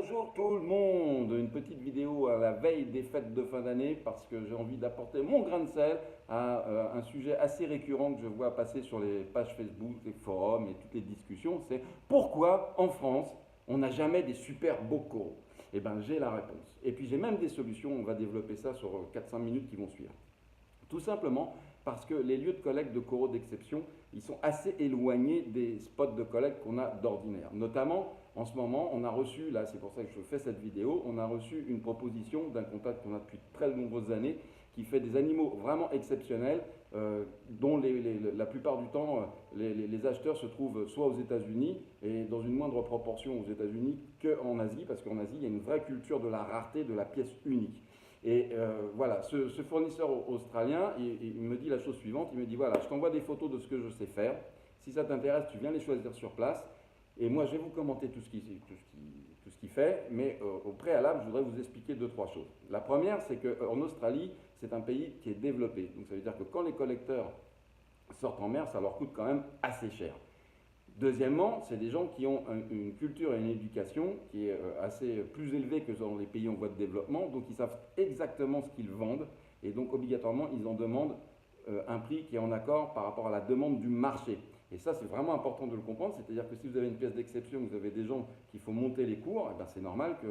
Bonjour tout le monde, une petite vidéo à la veille des fêtes de fin d'année parce que j'ai envie d'apporter mon grain de sel à un sujet assez récurrent que je vois passer sur les pages Facebook, les forums et toutes les discussions, c'est pourquoi en France on n'a jamais des super beaux coraux. Eh bien j'ai la réponse. Et puis j'ai même des solutions, on va développer ça sur 4-5 minutes qui vont suivre. Tout simplement parce que les lieux de collecte de coraux d'exception, ils sont assez éloignés des spots de collecte qu'on a d'ordinaire. Notamment, en ce moment, on a reçu, là c'est pour ça que je fais cette vidéo, on a reçu une proposition d'un contact qu'on a depuis très nombreuses années qui fait des animaux vraiment exceptionnels dont la plupart du temps les acheteurs se trouvent soit aux États-Unis et dans une moindre proportion aux États-Unis qu'en Asie, parce qu'en Asie il y a une vraie culture de la rareté, de la pièce unique. Et voilà, ce fournisseur australien, il me dit la chose suivante, il me dit voilà, je t'envoie des photos de ce que je sais faire, si ça t'intéresse, tu viens les choisir sur place, et moi je vais vous commenter tout ce qu'il fait, mais au préalable, je voudrais vous expliquer deux, trois choses. La première, c'est qu'en Australie, c'est un pays qui est développé, donc ça veut dire que quand les collecteurs sortent en mer, ça leur coûte quand même assez cher. Deuxièmement, c'est des gens qui ont une culture et une éducation qui est assez plus élevée que dans les pays en voie de développement, donc ils savent exactement ce qu'ils vendent, et donc obligatoirement, ils en demandent un prix qui est en accord par rapport à la demande du marché. Et ça, c'est vraiment important de le comprendre, c'est-à-dire que si vous avez une pièce d'exception, vous avez des gens qu'il faut monter les cours, eh c'est normal que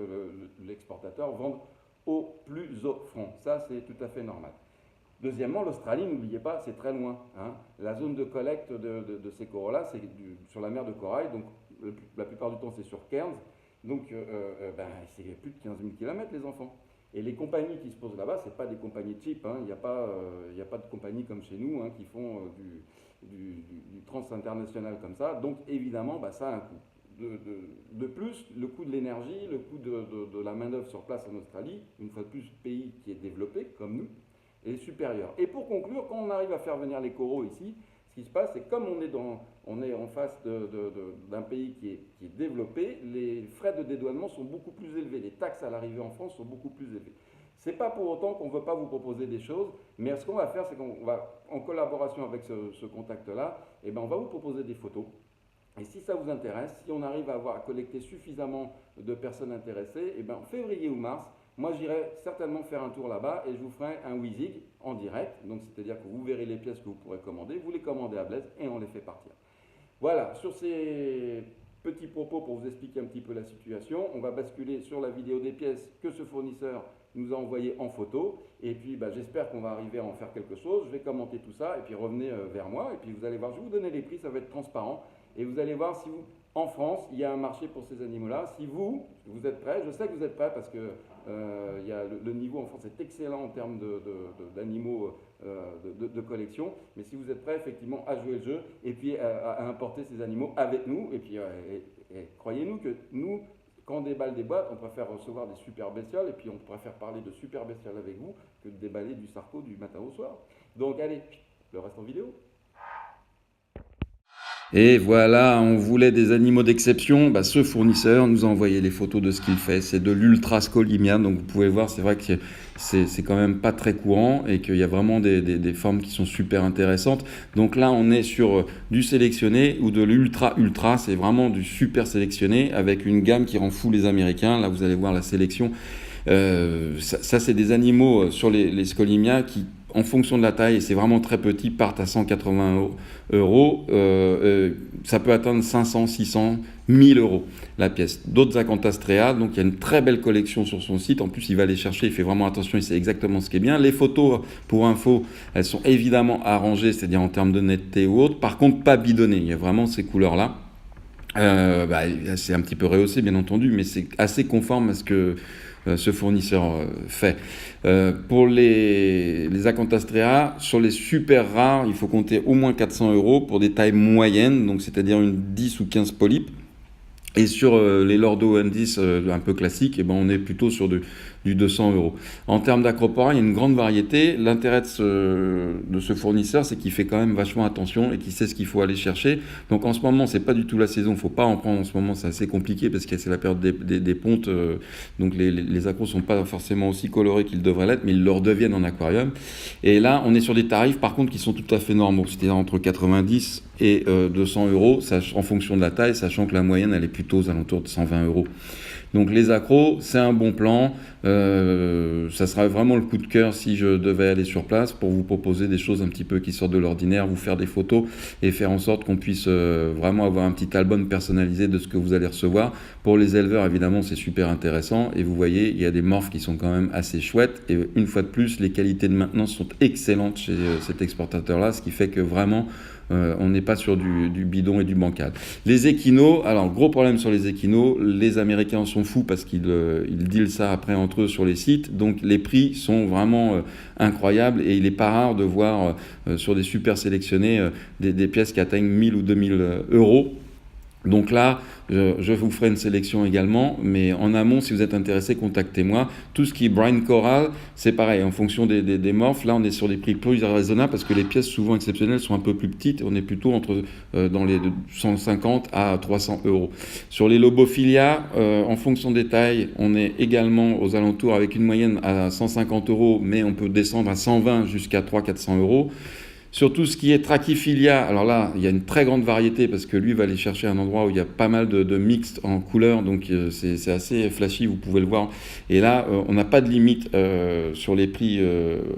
l'exportateur vende au plus offrant. Ça, c'est tout à fait normal. Deuxièmement, l'Australie, n'oubliez pas, c'est très loin. Hein. La zone de collecte de ces coraux-là, c'est sur la mer de Corail, donc la plupart du temps c'est sur Cairns, donc c'est plus de 15 000 km les enfants. Et les compagnies qui se posent là-bas, ce n'est pas des compagnies cheap, hein. Il n'y a pas de compagnies comme chez nous qui font du trans-international comme ça, donc évidemment ça a un coût. De plus, le coût de l'énergie, le coût de la main-d'œuvre sur place en Australie, une fois de plus, pays qui est développé comme nous, est supérieur. Et pour conclure, quand on arrive à faire venir les coraux ici, ce qui se passe, c'est que comme on est en face d'un pays qui est développé, les frais de dédouanement sont beaucoup plus élevés. Les taxes à l'arrivée en France sont beaucoup plus élevées. Ce n'est pas pour autant qu'on ne veut pas vous proposer des choses, mais ce qu'on va faire, c'est qu'on va, en collaboration avec ce contact-là, on va vous proposer des photos. Et si ça vous intéresse, si on arrive à collecter suffisamment de personnes intéressées, en février ou mars, moi, j'irai certainement faire un tour là-bas et je vous ferai un WYSIG en direct. Donc, c'est-à-dire que vous verrez les pièces que vous pourrez commander, vous les commandez à Blaise et on les fait partir. Voilà, sur ces petits propos pour vous expliquer un petit peu la situation, on va basculer sur la vidéo des pièces que ce fournisseur nous a envoyées en photo. Et puis, j'espère qu'on va arriver à en faire quelque chose. Je vais commenter tout ça et puis revenez vers moi. Et puis, vous allez voir, je vais vous donner les prix, ça va être transparent. Et vous allez voir si en France, il y a un marché pour ces animaux-là. Si vous êtes prêts, je sais que vous êtes prêts parce que le niveau en France est excellent en termes d'animaux de collection. Mais si vous êtes prêts effectivement à jouer le jeu et puis à importer ces animaux avec nous, et puis croyez-nous que nous, quand on déballe des boîtes, on préfère recevoir des super bestioles et puis on préfère parler de super bestioles avec vous que de déballer du sarco du matin au soir. Donc allez, le reste en vidéo. Et voilà, on voulait des animaux d'exception, ce fournisseur nous a envoyé les photos de ce qu'il fait, c'est de l'ultra scolimia, donc vous pouvez voir, c'est vrai que c'est quand même pas très courant et qu'il y a vraiment des formes qui sont super intéressantes. Donc là, on est sur du sélectionné ou de l'ultra, c'est vraiment du super sélectionné avec une gamme qui rend fou les Américains. Là, vous allez voir la sélection. Ça c'est des animaux sur les scolimias qui, en fonction de la taille, et c'est vraiment très petit, partent à 180 euros. Ça peut atteindre 500, 600, 1000 euros la pièce. D'autres Acanthastrea, donc il y a une très belle collection sur son site. En plus, il va aller chercher, il fait vraiment attention, il sait exactement ce qui est bien. Les photos, pour info, elles sont évidemment arrangées, c'est-à-dire en termes de netteté ou autre. Par contre, pas bidonnées. Il y a vraiment ces couleurs-là. C'est un petit peu rehaussé, bien entendu, mais c'est assez conforme à ce que ce fournisseur fait. Pour les Acanthastrea, sur les super rares, il faut compter au moins 400 euros pour des tailles moyennes, donc c'est-à-dire une 10 ou 15 polypes. Et sur les Lordo Undis un peu classiques, on est plutôt sur du 200 euros. En termes d'acropora, il y a une grande variété. L'intérêt de ce fournisseur, c'est qu'il fait quand même vachement attention et qu'il sait ce qu'il faut aller chercher. Donc en ce moment, c'est pas du tout la saison. Il ne faut pas en prendre en ce moment. C'est assez compliqué parce que c'est la période des pontes. Donc les accros ne sont pas forcément aussi colorés qu'ils devraient l'être, mais ils leur deviennent en aquarium. Et là, on est sur des tarifs, par contre, qui sont tout à fait normaux. C'est-à-dire entre 90 et 200 euros en fonction de la taille, sachant que la moyenne, elle est plutôt aux alentours de 120 euros. Donc les accros, c'est un bon plan. Ça sera vraiment le coup de cœur si je devais aller sur place pour vous proposer des choses un petit peu qui sortent de l'ordinaire, vous faire des photos et faire en sorte qu'on puisse vraiment avoir un petit album personnalisé de ce que vous allez recevoir. Pour les éleveurs, évidemment, c'est super intéressant. Et vous voyez, il y a des morphs qui sont quand même assez chouettes. Et une fois de plus, les qualités de maintenance sont excellentes chez cet exportateur-là, ce qui fait que vraiment, on n'est pas sur du bidon et du bancal. Les équinos, alors gros problème sur les équinos, les Américains sont fous parce qu'ils dealent ça après entre eux sur les sites, donc les prix sont vraiment incroyables et il n'est pas rare de voir sur des super sélectionnés des pièces qui atteignent 1000 ou 2000 euros. Donc là, je vous ferai une sélection également, mais en amont, si vous êtes intéressé, contactez-moi. Tout ce qui est brine coral, c'est pareil, en fonction des morphs. Là, on est sur des prix plus raisonnables parce que les pièces souvent exceptionnelles sont un peu plus petites. On est plutôt dans les 150 à 300 euros. Sur les lobophilia, en fonction des tailles, on est également aux alentours avec une moyenne à 150 euros, mais on peut descendre à 120 jusqu'à 300-400 euros. Sur tout ce qui est Trachyphilia, alors là, il y a une très grande variété parce que lui va aller chercher un endroit où il y a pas mal de mixtes en couleurs, donc c'est assez flashy, vous pouvez le voir. Et là, on n'a pas de limite sur les prix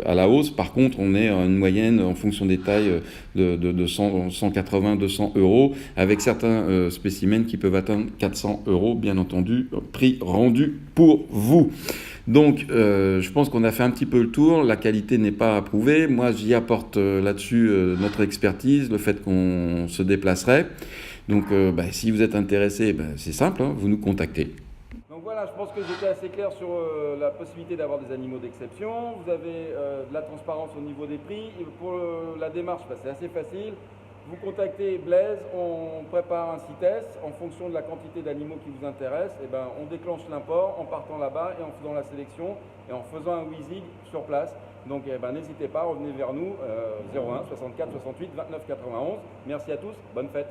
à la hausse. Par contre, on est à une moyenne en fonction des tailles de 180-200 euros, avec certains spécimens qui peuvent atteindre 400 euros, bien entendu, prix rendu pour vous. Donc, je pense qu'on a fait un petit peu le tour. La qualité n'est pas approuvée. Moi, j'y apporte là-dessus notre expertise, le fait qu'on se déplacerait. Donc, si vous êtes intéressé, c'est simple, hein, vous nous contactez. Donc voilà, je pense que j'étais assez clair sur la possibilité d'avoir des animaux d'exception. Vous avez de la transparence au niveau des prix. Et pour la démarche, c'est assez facile. Vous contactez Blaise, on prépare un CITES en fonction de la quantité d'animaux qui vous intéresse. Et on déclenche l'import en partant là-bas et en faisant la sélection et en faisant un WYSIG sur place. Donc n'hésitez pas, revenez vers nous 01 64 68 29 91. Merci à tous, bonne fête.